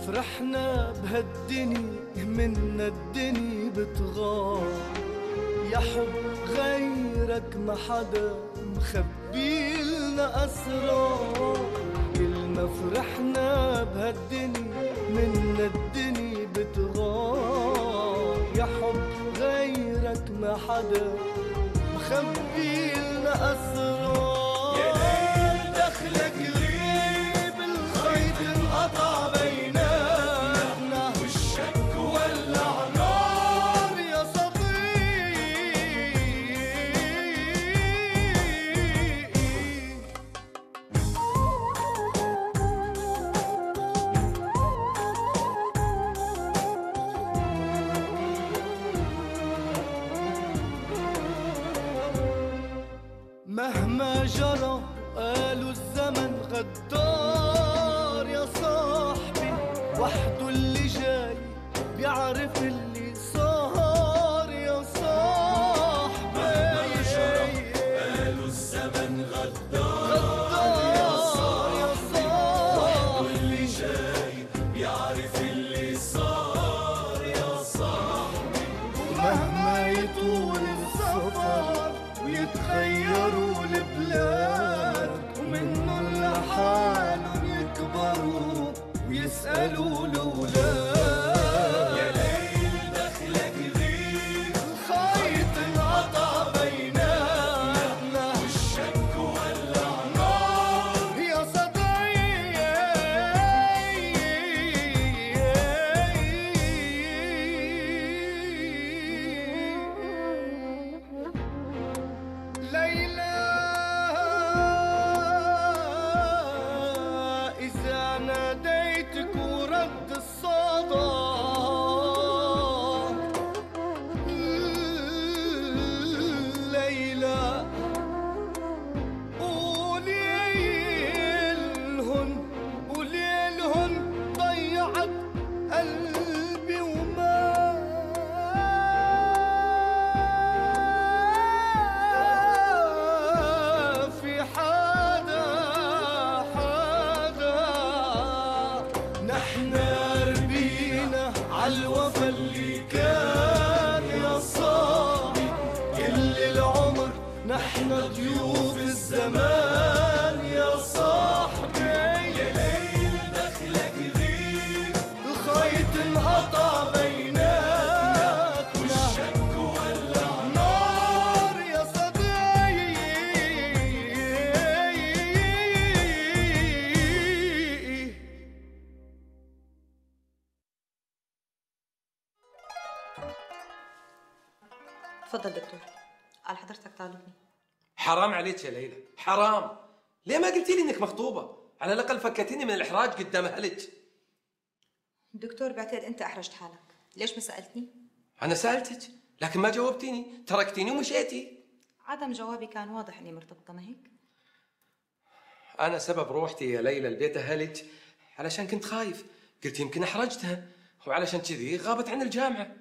فرحنا بهالدني منا الدني بتغار، يا حب غيرك ما حدا مخبيلنا أسرار. كل ما فرحنا بهالدني منا الدني بتغار، يا حب غيرك ما حدا مخبيلنا أسرار. يا ليل دخلك غريب الخيط انقطع بيناتنا، والشك ولع نار يا صديقي. مهما جرى قالوا الزمن غدار يا صاحبي، وحده اللي جاي بيعرف اللي صار يا صاحبي. مهما جرى قالوا الزمن غدار يا صاحبي، وحده اللي جاي بيعرف اللي صار يا صاحبي. ومهما يطول السفر ويتغيروا البلاد، ومنن لحالهم يكبروا ويسألوا الأولاد. يا ليل دخلك غيب الخيط انقطع بيناتنا، والشك ولع نار يا صديقي. ليلى إذا ناديتك ورد الصدى، ليلى قولي لهن ضيعت قلبي وما في حدا نحن ربينا عالوفا اللي كان يا صاحبي. كل العمر نحن ضيوف الزمان يا صاحبي. يا ليل دخلك غيب الخيط انقطع بيناتنا، والشك ولع نار يا صديقي. تفضل دكتور. قال حضرتك طالبني. حرام عليك يا ليلى، حرام. ليه ما قلتي لي انك مخطوبه؟ على الاقل فكتيني من الاحراج قدام اهلك. دكتور بعتقد انت احرجت حالك، ليش ما سالتني؟ انا سالتك لكن ما جاوبتيني، تركتيني ومشيتي. عدم جوابي كان واضح اني مرتبطه، ما هيك؟ انا سبب روحتي يا ليلى لبيت اهلك علشان كنت خايف، قلت يمكن احرجتها، وعلشان كذي غابت عن الجامعه.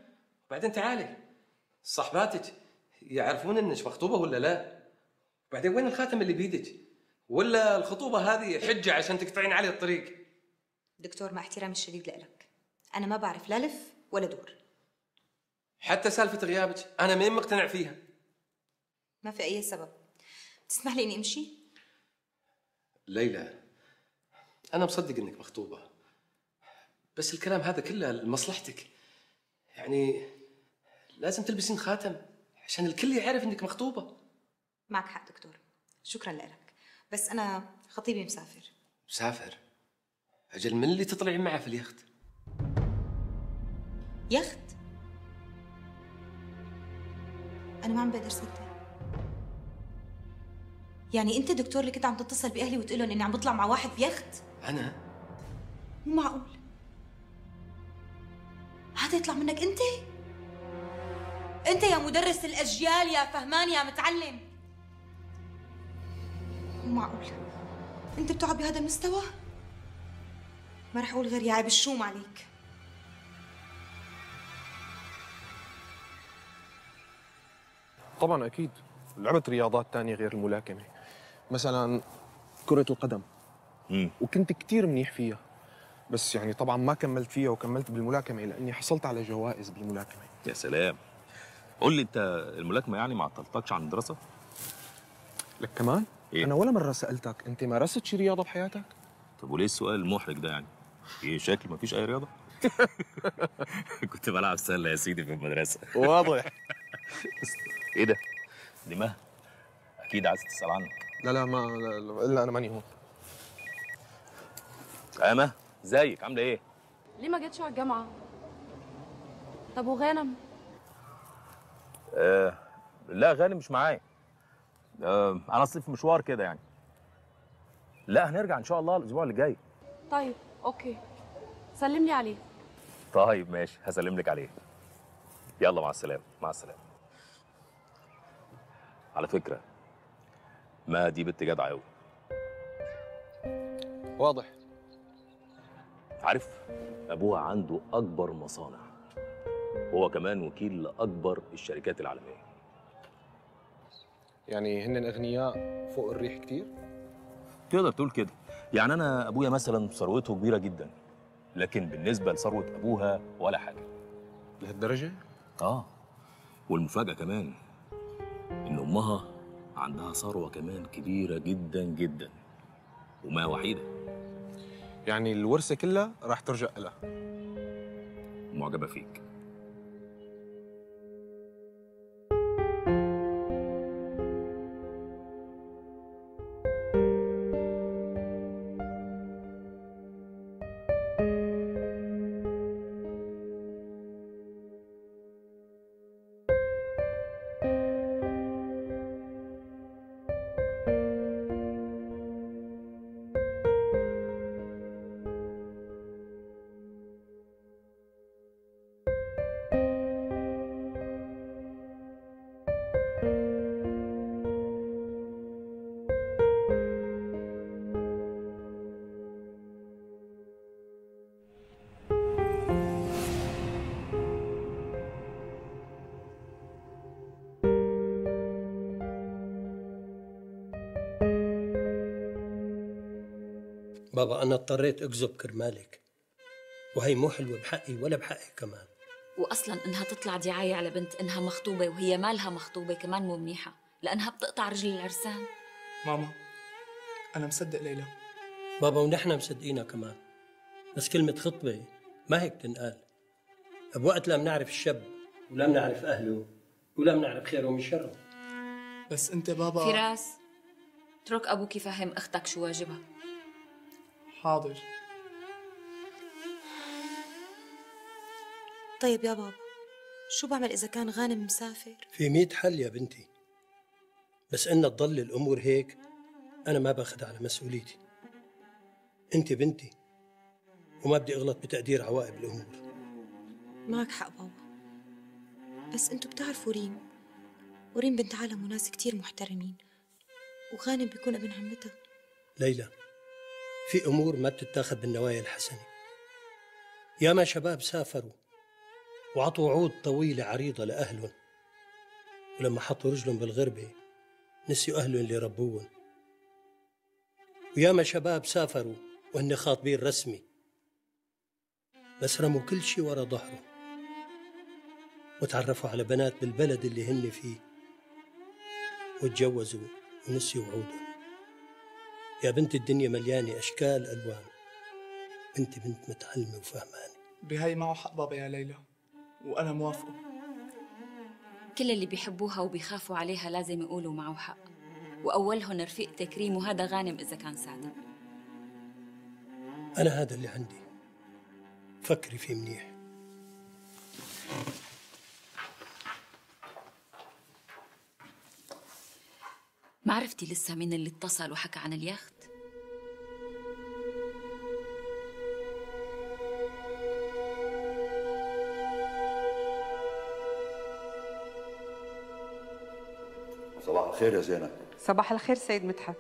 وبعدين تعالي، صحباتك يعرفون انك مخطوبه ولا لا؟ وبعدين وين الخاتم اللي بيدك؟ ولا الخطوبه هذه حجه عشان تقطعين علي الطريق؟ دكتور مع احترامي الشديد لك، انا ما بعرف لا لف ولا دور. حتى سالفه غيابك انا مين مقتنع فيها. ما في اي سبب. تسمح لي اني امشي؟ ليلى انا مصدق انك مخطوبه، بس الكلام هذا كله لمصلحتك. يعني لازم تلبسين خاتم عشان الكل يعرف انك مخطوبه. معك حق دكتور، شكرا لك، بس انا خطيبي مسافر. مسافر؟ اجل من اللي تطلعين معه في اليخت؟ يخت؟ انا ما عم بقدر صدق. يعني انت دكتور اللي كنت عم تتصل باهلي وتقول لهم اني عم بطلع مع واحد بيخت؟ انا؟ مو معقول هذا يطلع منك انت؟ انت يا مدرس الاجيال، يا فهمان، يا متعلم. مو معقول انت بتقعد بهذا المستوى؟ ما رح اقول غير يا عيب الشوم عليك. طبعا اكيد لعبت رياضات تانية غير الملاكمة، مثلا كرة القدم، وكنت كتير منيح فيها، بس يعني طبعا ما كملت فيها وكملت بالملاكمه لاني حصلت على جوائز بالملاكمه. يا سلام. قول لي انت، الملاكمه يعني ما عطلتكش عن الدراسه؟ لك كمان؟ إيه؟ انا ولا مره سالتك انت مارست شي رياضه بحياتك؟ طب وليه السؤال المحرج ده يعني؟ ايه شكل ما فيش اي رياضه؟ كنت بلعب سله يا سيدي في المدرسه. واضح. ايه ده؟ دي مها، اكيد عايز تسال عنك. لا ما الا انا ماني هون. مها، ازيك عامله ايه؟ ليه ما جيتش على الجامعة؟ طب وغانم؟ لا غانم مش معايا. انا اصلي في مشوار كده يعني. لا هنرجع ان شاء الله الاسبوع اللي جاي. طيب اوكي، سلم لي عليه. طيب ماشي، هسلم لك عليه. يلا مع السلامه. مع السلامه. على فكره ما دي بنت جدعه قوي. واضح. عارف ابوها عنده اكبر مصانع، وهو كمان وكيل لاكبر الشركات العالميه. يعني هن اغنياء فوق الريح كتير؟ تقدر تقول كده. يعني انا ابويا مثلا ثروته كبيره جدا، لكن بالنسبه لثروه ابوها ولا حاجه. لهالدرجه؟ والمفاجاه كمان ان امها عندها ثروه كمان كبيره جدا جدا، وما وحيده. يعني الورثه كلها راح ترجع لها. معجبه فيك. بابا أنا اضطريت أكذب كرمالك، وهي مو حلوة بحقي ولا بحقي كمان. واصلا انها تطلع دعايه على بنت انها مخطوبه وهي مالها مخطوبه كمان مو منيحه، لانها بتقطع رجل العرسان. ماما أنا مصدق ليلى. بابا ونحن مصدقينها كمان، بس كلمة خطبة ما هيك تنقال. بوقت لا بنعرف الشاب ولا بنعرف أهله ولا بنعرف خيره من شره. بس أنت بابا. فراس، اترك أبوك يفهم أختك شو واجبها. حاضر. طيب يا بابا، شو بعمل إذا كان غانم مسافر؟ في 100 حل يا بنتي، بس إن تضل الأمور هيك أنا ما باخذ على مسؤوليتي. أنت بنتي وما بدي أغلط بتقدير عواقب الأمور. معك حق بابا، بس أنتوا بتعرفوا وريم بنت عالم وناس كتير محترمين، وغانم بيكون ابن عمتها. ليلى، في أمور ما بتتاخذ بالنوايا الحسنة. ياما شباب سافروا وعطوا وعود طويلة عريضة لأهلهم، ولما حطوا رجلهم بالغربة نسيوا أهلهم اللي ربوهم. وياما شباب سافروا وهن خاطبين رسمي، بس رموا كل شي ورا ظهره وتعرفوا على بنات بالبلد اللي هن فيه وتجوزوا ونسيوا وعودهم. يا بنت الدنيا مليانة أشكال ألوان، أنت بنت متعلمة وفهمانة. بهاي معه حق بابا يا ليلى، وأنا موافقه. كل اللي بيحبوها وبيخافوا عليها لازم يقولوا معه حق، وأولهم رفيقتك كريم، وهذا غانم إذا كان صادق. أنا هذا اللي عندي، فكري فيه منيح. ما عرفتي لسه مين اللي اتصل وحكى عن اليخت؟ صباح الخير يا زينب. صباح الخير سيد مدحت.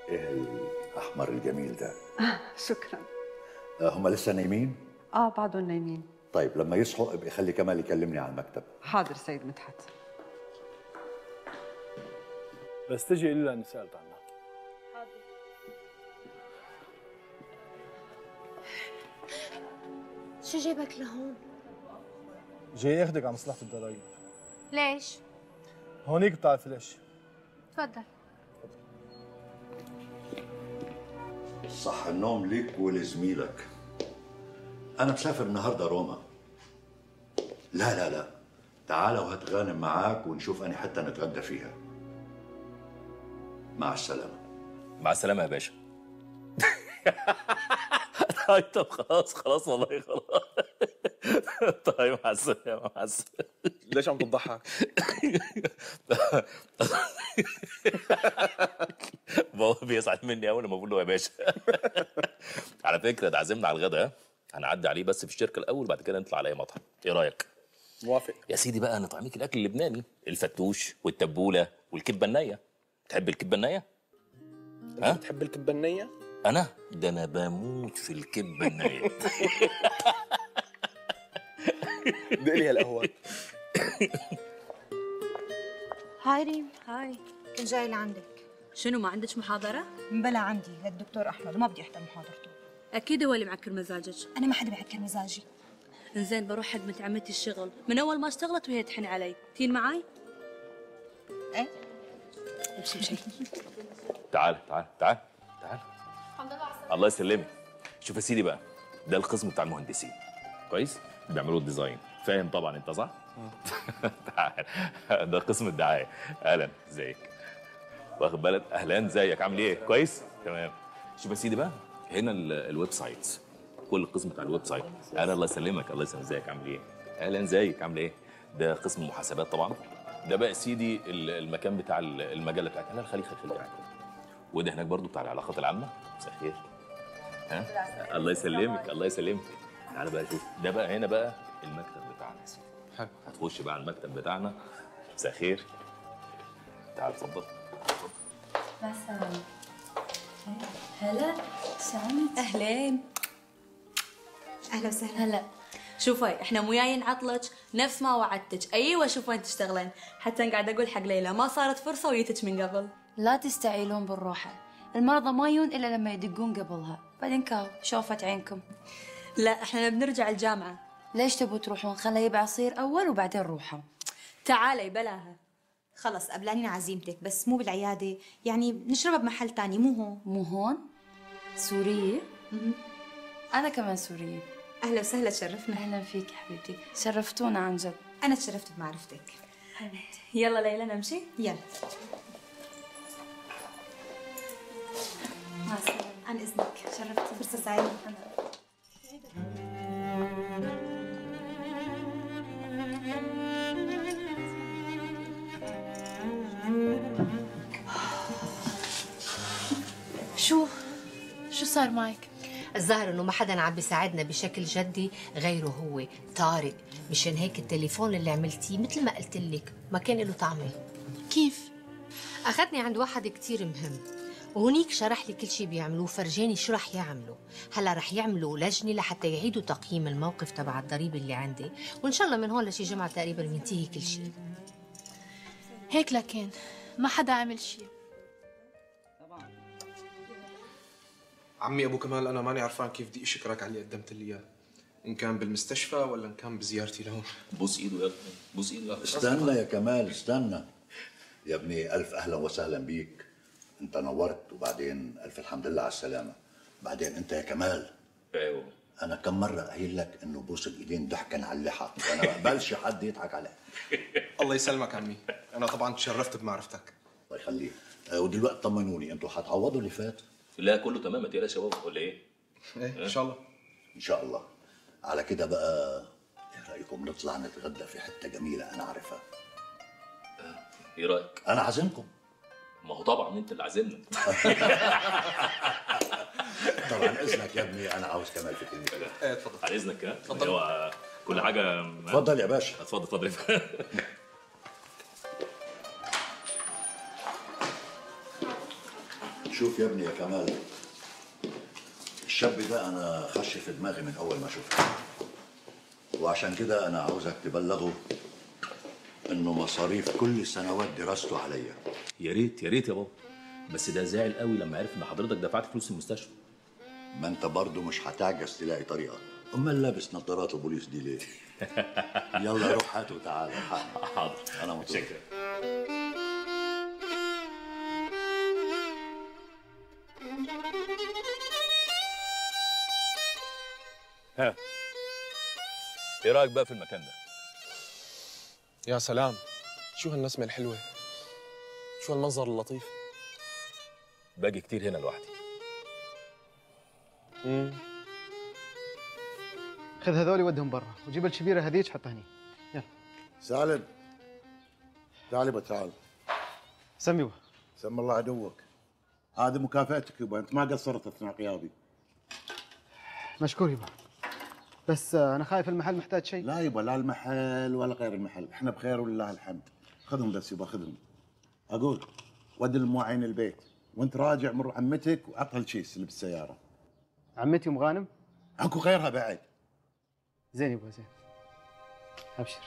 ايه الاحمر الجميل ده؟ شكرا. هم لسه نايمين؟ بعدهم نايمين. طيب لما يصحوا ابقي خلي كمال يكلمني على المكتب. حاضر سيد مدحت. بس تجي الا اني سالت عنها. شو جايبك لهون؟ جاي اخدك على مصلحة الضرايب. ليش؟ هونيك بتعرف ليش. تفضل. صح النوم ليك ولزميلك. أنا مسافر النهارده روما. لا تعال وهات غانم معاك ونشوف أني حتى نتغدى فيها. مع السلامة. مع السلامة يا باشا. طب خلاص والله خلاص. طيب مع السلامة مع السلامة. ليش عم تضحك؟ بابا بيزعل مني أول لما بقول له يا باشا. على فكرة ده عازمنا على الغدا، هنعدي عليه بس في الشركة الأول بعد كده نطلع على أي مطعم، إيه رأيك؟ موافق يا سيدي بقى نطعميك الأكل اللبناني، الفتوش والتبولة والكبة النية. تحب الكبة النية؟ ها؟ بتحب الكبة النية؟ أنا؟ ده أنا بموت في الكبة النية. دق لي هالقهوة. هاي ريم. هاي. كنت جاي لعندك. شنو ما عندك محاضرة؟ بلا عندي للدكتور أحمد وما بدي أحضر محاضرته. أكيد هو اللي معكر مزاجك. أنا ما حدا بعكر مزاجي. إنزين بروح حد مت عمتي الشغل، من أول ما اشتغلت وهي تحن علي، تين معاي؟ إيه؟ امشي. تعال. الله يسلمك. شوف يا سيدي بقى، ده القسم بتاع المهندسين، كويس؟ بيعملوا الديزاين، فاهم طبعا انت صح؟ تعال، ده قسم الدعايه. اهلا، ازيك؟ واخد بالك؟ اهلا، ازيك؟ عامل ايه؟ كويس؟ تمام. شوف يا سيدي بقى، هنا الويب سايتس، كل القسم بتاع الويب سايت. اهلا، الله يسلمك، الله يسلمك، ازيك؟ عامل ايه؟ اهلا، ازيك؟ عامل ايه؟ ده قسم المحاسبات طبعا. ده بقى سيدي المكان بتاع المجله بتاعتك. لا خليك يعني. وده هناك برضو بتاع العلاقات العامه. مساء الخير. ها؟ الله يسلمك، الله يسلمك. تعالى بقى شوف، ده بقى هنا بقى المكتب بتاعنا يا سيدي. حلو. هتخش بقى على المكتب بتاعنا. مساء الخير. تعال اتفضل. مثلا هلا سعيد. اهلين. اهلا وسهلا. هلا. شوفي احنا مو جايين نعطلك نفس ما وعدتك. ايوه شوفي وين تشتغلين. حتى قاعده اقول حق ليلى ما صارت فرصه وجيتك من قبل. لا تستعيلون بالروحه، المرضى ما يجون الا لما يدقون قبلها. بعدين كاو شوفت عينكم. لا احنا بنرجع الجامعه. ليش تبوا تروحون؟ خليه يبع عصير اول وبعدين روحوا. تعالي بلاها. خلص قبلانين عزيمتك بس مو بالعياده، يعني نشربها بمحل تاني مو هون. مو هون؟ سوريه؟ انا كمان سوريه. اهلا وسهلا، تشرفنا. اهلا فيك حبيبتي، شرفتونا عن جد. انا تشرفت بمعرفتك. يلا ليلى نمشي. يلا. مع السلامه. عن اذنك. شرفتي. فرصه سعيده. شو صار معك؟ الظاهر انه ما حدا عم بيساعدنا بشكل جدي غيره هو طارق، مشان هيك التليفون اللي عملتيه مثل ما قلت لك ما كان له طعمه. كيف؟ اخذني عند واحد كتير مهم وهنيك شرح لي كل شيء بيعملوه، فرجاني شو رح يعملوا. هلا رح يعملوا لجنه لحتى يعيدوا تقييم الموقف تبع الضريبه اللي عندي، وان شاء الله من هون لشي جمعه تقريبا بينتهي كل شيء. هيك لكن ما حدا عمل شيء. عمي ابو كمال، انا ماني عرفان كيف بدي اشكرك على اللي قدمت لي اياه، ان كان بالمستشفى ولا ان كان بزيارتي لهون. بوس ايده يا ابني، بوس ايده يا استنى يا كمال، استنى يا ابني. الف اهلا وسهلا بيك، انت نورت. وبعدين الف الحمد لله على السلامه. بعدين انت يا كمال، ايوه انا كم مره قايل لك انه بوس الايدين ضحكا على اللحى، وانا ما بقبلش حد يضحك علي. الله يسلمك عمي، انا طبعا تشرفت بمعرفتك. الله يخليك. ودلوقتي طمنوني، انتوا حتعوضوا اللي فات؟ لا كله تمام، ما تقلقش يا بابا ولا ايه؟ ايه ان شاء الله. ان شاء الله. على كده بقى ايه رايكم نطلع نتغدى في حته جميله انا عارفها؟ ايه رايك؟ انا عازمكم. ما هو طبعا انت اللي عازمنا. طبعا اذنك يا ابني، انا عاوز كمال في كلمتين. ايه اتفضل. على اذنك. اتفضل. هو كل حاجه. اتفضل يا باشا. اتفضل. شوف يا ابني يا كمال، الشاب ده انا خش في دماغي من اول ما شفته، وعشان كده انا عاوزك تبلغه انه مصاريف كل سنوات دراسته عليا. يا ريت يا بابا، بس ده زعل قوي لما عرف ان حضرتك دفعت فلوس المستشفى. ما انت برضه مش هتعجز تلاقي طريقه. امال لابس نظارات البوليس دي ليه؟ يلا روح هات وتعالى. حاضر. انا متشكر. ها، ايه رايك بقى في المكان ده؟ يا سلام، شو هالنسمة الحلوة، شو هالمنظر اللطيف. باجي كتير هنا لوحدي. خذ هذول ودهم برا وجيب الشبيره هذيك حطها هني. يلا سالم، تعال يبا تعال. سمي يبا. سم الله عدوك. هذه مكافاتك يبا، انت ما قصرت اثناء غيابي. مشكور يبا، بس انا خايف المحل محتاج شيء. لا يبا، لا المحل ولا غير المحل، احنا بخير ولله الحمد. خذهم بس يبا، خذهم. اقول ودي المواعين البيت، وانت راجع مر عمتك وعطها الشيس اللي بالسياره. عمتي ام غانم؟ اكو غيرها بعد. زين يبا زين. ابشر.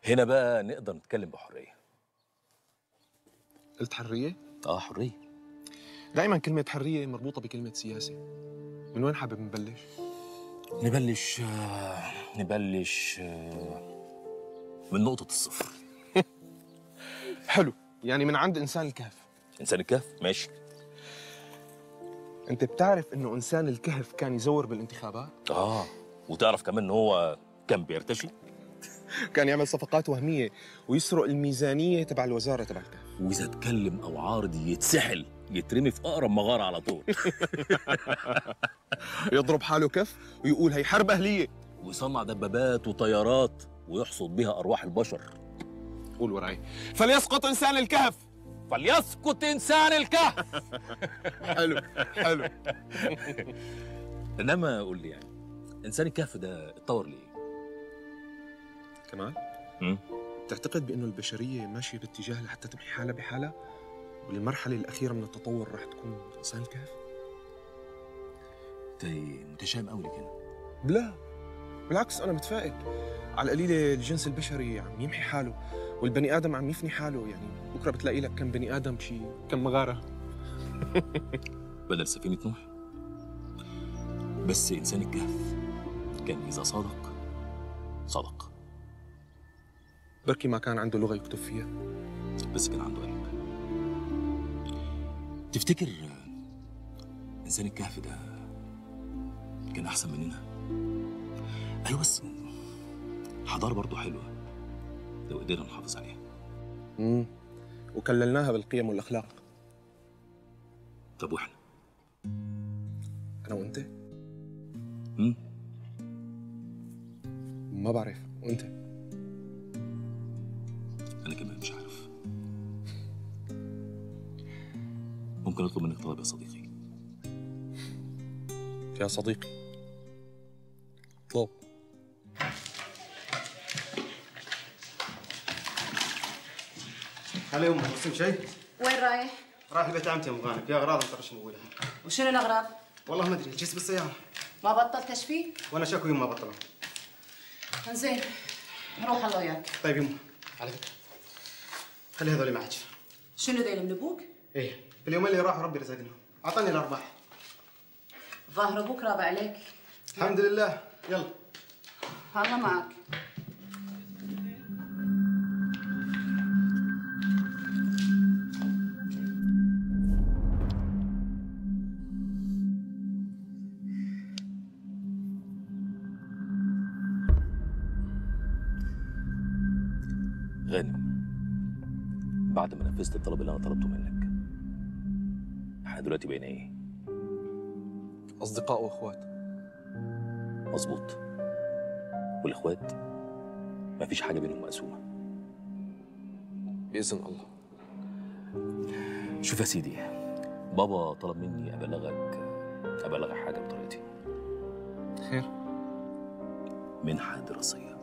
هنا بقى نقدر نتكلم بحريه. قلت حريه؟ حريه. دائما كلمه حريه مربوطه بكلمه سياسه. من وين حابب نبلش؟ نبلش من نقطه الصفر. حلو، يعني من عند انسان الكهف. انسان الكهف ماشي. انت بتعرف انه انسان الكهف كان يزور بالانتخابات؟ وتعرف كمان ان هو كان بيرتشي؟ كان يعمل صفقات وهميه ويسرق الميزانيه تبع الوزاره تبع الكهف. واذا اتكلم او عارض يتسحل، يترمي في اقرب مغاره على طول. يضرب حاله كف ويقول هي حرب اهليه. ويصنع دبابات وطيارات ويحصد بها ارواح البشر. قول وراي. فليسقط انسان الكهف. فليسقط انسان الكهف. حلو حلو. انما قول لي، يعني انسان الكهف ده اتطور ليه؟ كمان؟ تعتقد بانه البشريه ماشيه باتجاه لحتى تمحي حالها بحالها؟ والمرحله الاخيره من التطور رح تكون انسان الكهف؟ انت متشائم قوي كده. لا بالعكس، انا متفائل. على القليله الجنس البشري عم يمحي حاله والبني ادم عم يفني حاله. يعني بكره بتلاقي لك كم بني ادم شي كم مغاره. بدل سفينه نوح. بس انسان الكهف كان اذا صدق صدق. بركي ما كان عنده لغه يكتب فيها، بس كان عنده قلب. تفتكر انسان الكهف ده كان احسن مننا؟ ايوه، بس حضاره برضه حلوه لو قدرنا نحافظ عليها. وكللناها بالقيم والاخلاق. طب واحنا؟ انا وانت؟ ما بعرف. وانت؟ انا كمان مش عارف. ممكن اطلب منك طلب يا صديقي؟ يا صديقي طلب. هلا يمه، وصل شيء؟ وين رايح؟ رايح لبيت عمتي ام غانم، في اغراض مطرش مقولها. وشنو الاغراض؟ والله ما ادري، الكيس بالسياره. ما بطلت تشفي؟ وانا شاكو يوم ما بطلها. زين، نروح الله وياك. طيب يمه، على فكره خلي هذول معك. شنو ذيل من ابوك؟ ايه، باليومين اللي راحوا ربي رزقنا، اعطاني الارباح. ظاهر ابوك راضي عليك. الحمد لله، يلا. الله معك. غانم، بعد ما نفذت الطلب اللي انا طلبته منك، احنا دلوقتي بقينا ايه؟ اصدقاء واخوات. مظبوط. والاخوات مفيش حاجه بينهم مقسومه. باذن الله. شوف يا سيدي، بابا طلب مني ابلغك حاجه بطريقتي. خير؟ منحه دراسيه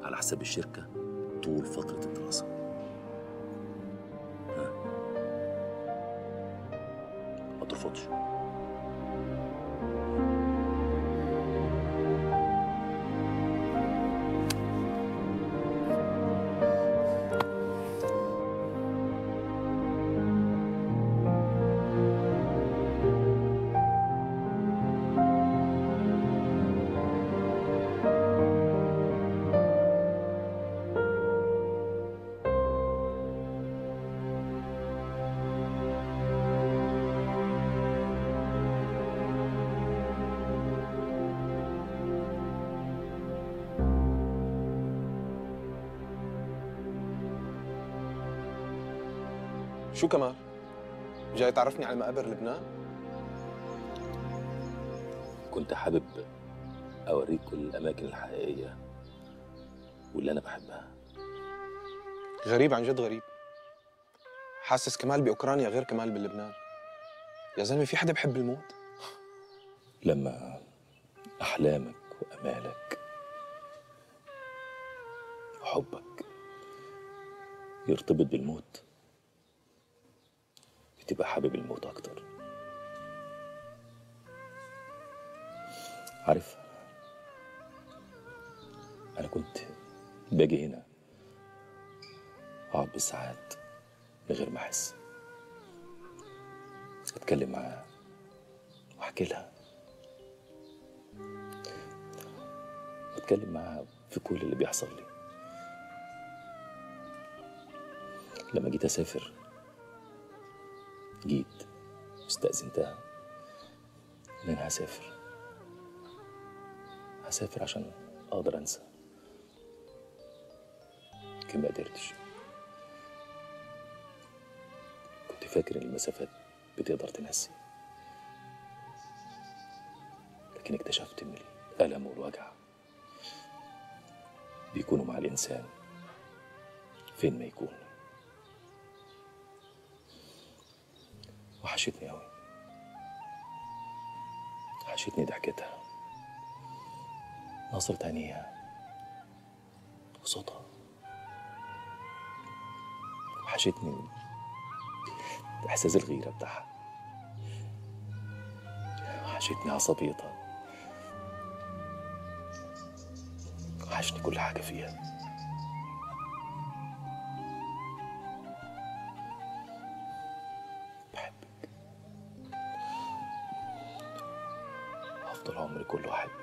على حساب الشركه طول فتره الدراسه. ما ترفضش. شو كمان؟ جاي تعرفني على مقابر لبنان؟ كنت حابب اوريك كل الاماكن الحقيقيه واللي انا بحبها. غريب، عن جد غريب. حاسس كمال باوكرانيا غير كمال بلبنان. يا زلمه في حدا بحب الموت؟ لما احلامك وامالك وحبك يرتبط بالموت بتبقى حابب الموت اكتر. عارف، انا كنت باجي هنا اقعد بالساعات من غير ما احس، اتكلم معاها واحكي لها، واتكلم معاها في كل اللي بيحصل لي. لما جيت اسافر جيت واستأذنتها ان انا هسافر عشان اقدر انسى، لكن ما قدرتش. كنت فاكر ان المسافات بتقدر تنسي، لكن اكتشفت ان الألم والوجع بيكونوا مع الإنسان فين ما يكون. وحشتني أوي، وحشتني ضحكتها، نظرة عينيها وصوتها. وحشتني إحساس الغيرة بتاعها. وحشتني عصبيتها. وحشني كل حاجة فيها. بحبك، هفضل عمري كله أحبك.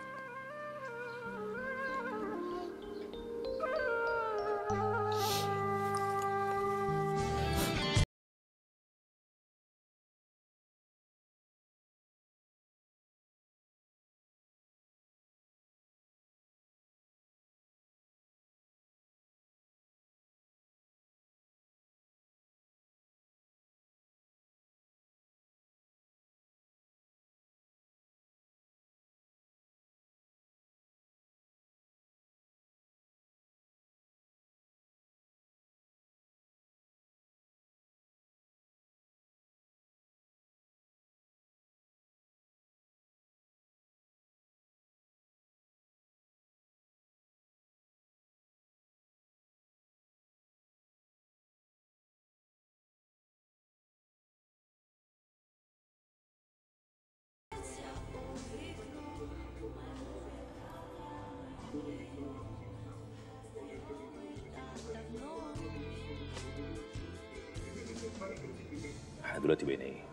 احنا دلوقتي بقينا ايه؟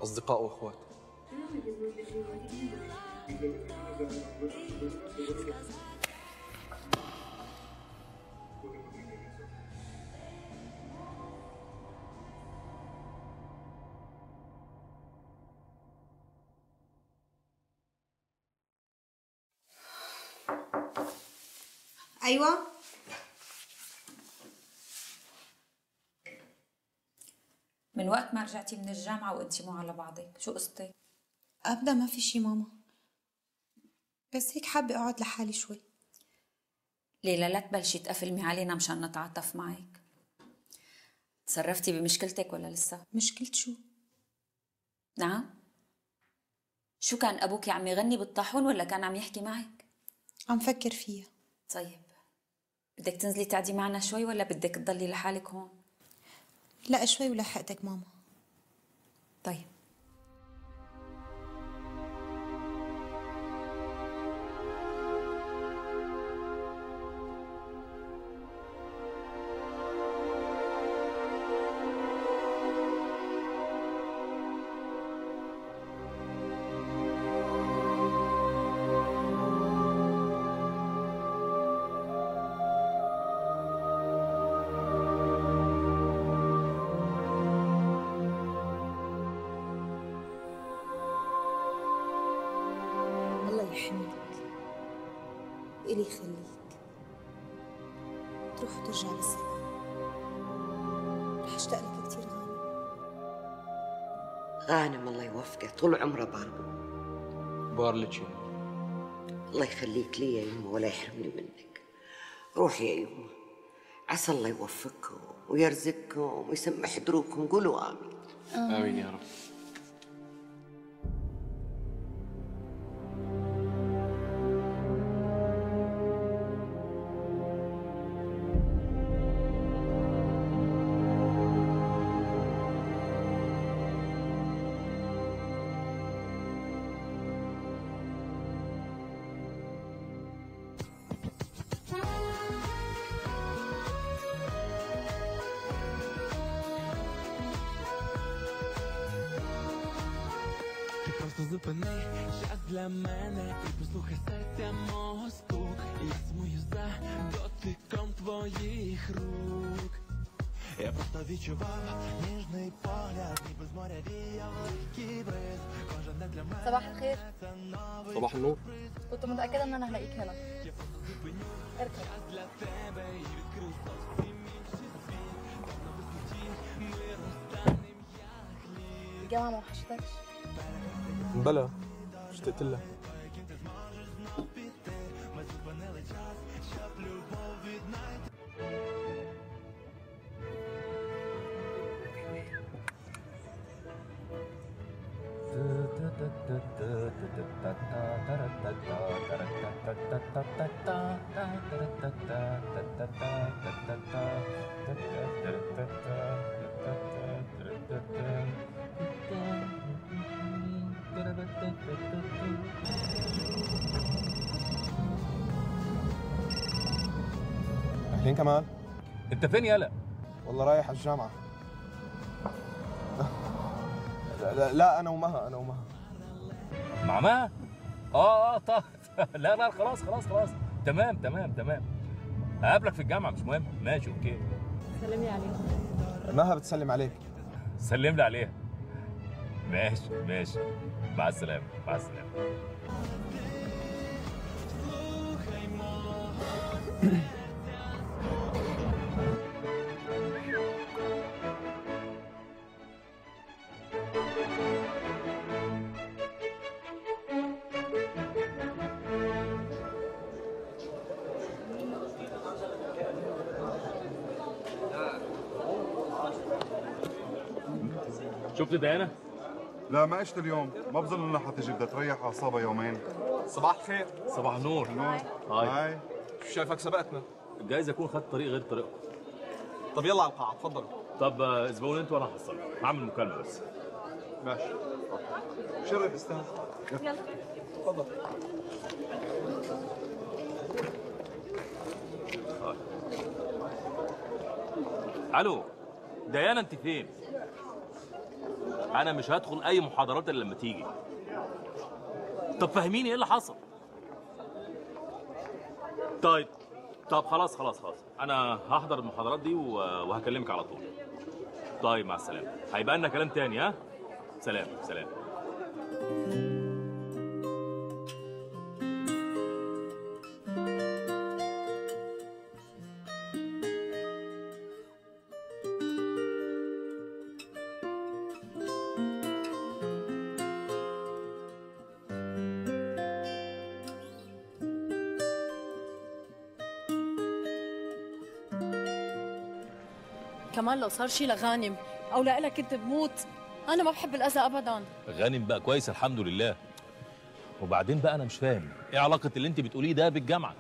اصدقاء واخوات. ايوه، من وقت ما رجعتي من الجامعة وانتي مو على بعضك، شو قصتك؟ ابدا ما في شي ماما، بس هيك حابه اقعد لحالي شوي. ليلى لا تبلشي تقفلمي علينا مشان نتعاطف معك. تصرفتي بمشكلتك ولا لسه؟ مشكلة شو؟ نعم؟ شو كان ابوك عم يغني بالطاحون ولا كان عم يحكي معك؟ عم فكر فيها. طيب بدك تنزلي تقعدي معنا شوي ولا بدك تضلي لحالك هون؟ لا شوي ولحقتك ماما. طيب يحميك وإلي يخليك، تروح وترجع بالسلام. رح اشتغل غانم الله يوفقه طول عمره بار. بار لك يما. الله يخليك لي يا يمه ولا يحرمني منك. روحي يا يمه، عسى الله يوفقكم ويرزقكم ويسمح دروكم. قولوا آمين. آمين يا رب. Зупини час для мене і послухай серця мого стук. І смію за дотиком твоїх рук. Я просто відчував ніжний погляд, ніби з моря віяв легкий бриз. Кожен день для мене صباح الخير. صباح النور. كنت متأكدة إن أنا هلاقيك هنا. اركب. الجامعة ما وحشتكش؟ بلا اشتقت لها. أهلين كمال. انت فين يالا؟ والله رايح على الجامعة. لا أنا ومها. مع مها؟ طيب. لا خلاص. تمام. هقابلك في الجامعة مش مهم. ماشي اوكي. سلمي عليها. مها بتسلم عليك. سلم لي عليها. ماشي مع السلامة. شفت ديانا؟ لا ما عشت اليوم، ما بظن انها حتجي، بدها تريح اعصابها يومين. صباح الخير. صباح النور. هاي. شايفك سبقتنا. جايز اكون خدت طريق غير طريقكم. طب يلا على القاعة، تفضلوا. طب اسبقوني انتوا وانا هحصلكم، هعمل مكالمة بس. ماشي. شرف استاذ. يلا. تفضل. الو ديانا انت فين؟ انا مش هدخل اي محاضرات الا لما تيجي. طب فهميني ايه اللي حصل؟ طيب خلاص انا هحضر المحاضرات دي وهكلمك على طول. طيب مع السلامه، هيبقى لنا كلام تاني. ها سلام. كمان لو صار شي لغانم او لإلك كنت بموت. انا ما بحب الاذى ابدا. غانم بقى كويس الحمد لله. وبعدين بقى انا مش فاهم ايه علاقه اللي انت بتقوليه ده بالجامعه؟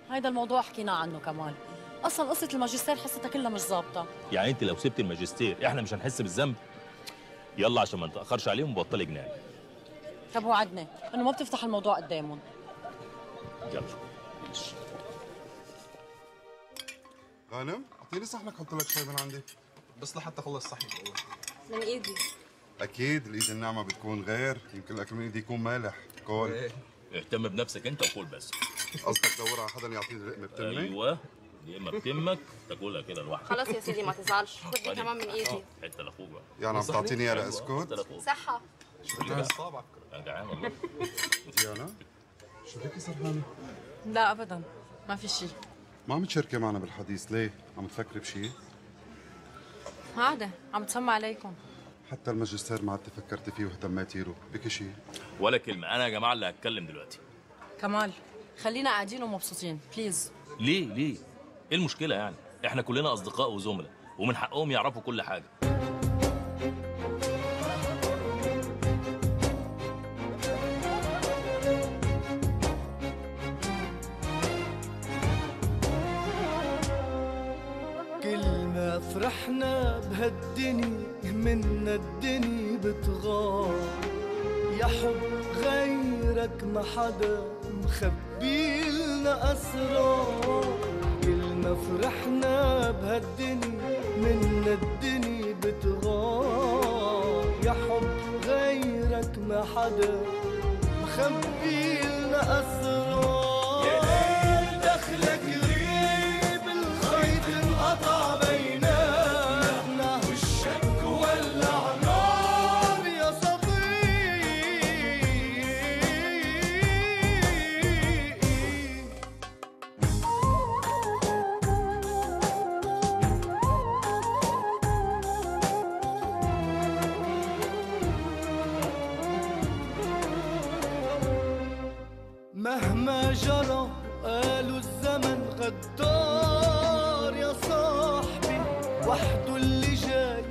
هيدا الموضوع حكينا عنه كمان. اصلا قصه الماجستير حسيتها كلها مش ظابطه. يعني انت لو سبت الماجستير احنا مش هنحس بالذنب؟ يلا عشان ما نتاخرش عليهم وبطلي جنان. طب وعدني انه ما بتفتح الموضوع قدامهم. يلا. غانم اعطيني صحنك حط لك شاي من عندي. بس لحتى اخلص صحني الاول. من ايدي. اكيد الايد الناعمه بتكون غير، يمكن الاكل من ايدي يكون مالح. كول. اهتم بنفسك انت وكل بس. قصدك دور على حدا يعطيني رقمه بتمي؟ ايوه يا اما بتمك تاكلها كده لوحدك. خلاص يا سيدي ما تزعلش، خد دي كمان من ايدي. حته لاخوك بقى. يعني عم تعطيني اياها لاسكت؟ صحة. شو بدك اصابعك؟ انا جعان والله. ديانا شو بك سرحانه؟ لا ابدا ما في شيء. ما عم تشاركي معنا بالحديث ليه؟ عم تفكري بشيء؟ عادة عم تسمع عليكم. حتى الماجستير ما عدت فكرت فيه واهتميتي له بكي شيء. ولا كلمه، انا يا جماعه اللي هتكلم دلوقتي. كمال خلينا قاعدين ومبسوطين بليز. ليه؟ ايه المشكله يعني؟ احنا كلنا اصدقاء وزملاء ومن حقهم يعرفوا كل حاجه. كل ما فرحنا بهالدني منا الدني بتغار، يا حب غيرك ما حدا مخبيلنا أسرار. كل ما فرحنا بهالدني منا الدني بتغار، يا حب غيرك ما حدا مخبيلنا أسرار. يا ليل دخلك غريب الخيط انقطع بيناتنا، والشك ولع نار يا صديقي. مهما جرى قالوا الزمن غدار يا صاحبي، وحده اللي جاي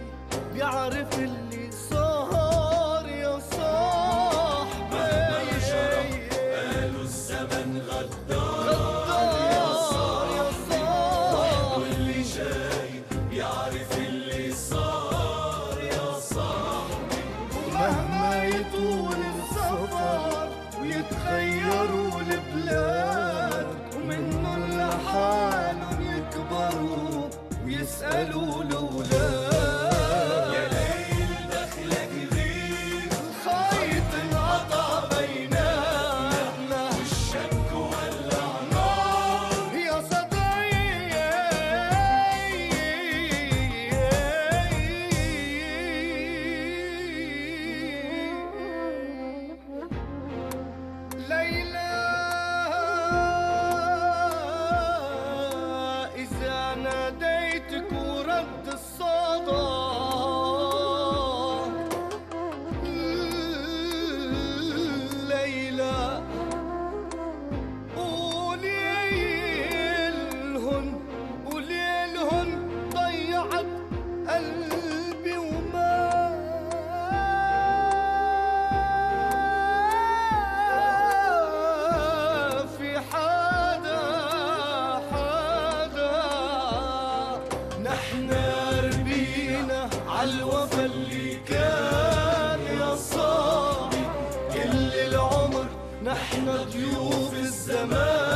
بيعرف اللي صار يا صاحبي. مهما جرى قالوا الزمن غدار يا صاحبي، وحده اللي جاي بيعرف اللي صار يا صاحبي. ومهما يطول السفر ويتغيروا البلاد، ومنهم لحالهم يكبروا ويسألوا الأولاد. يا ليل دخلك غيب الخيط انقطع بيناتنا، والشك ولع نار يا ليلى. إذا ناديتك ورد الصدى، ليلى قولي لهن ضيعت قلبي وما في حدا نحن ربينا عالوفا اللي كان يا صاحبي. كل العمر نحن ضيوف الزمان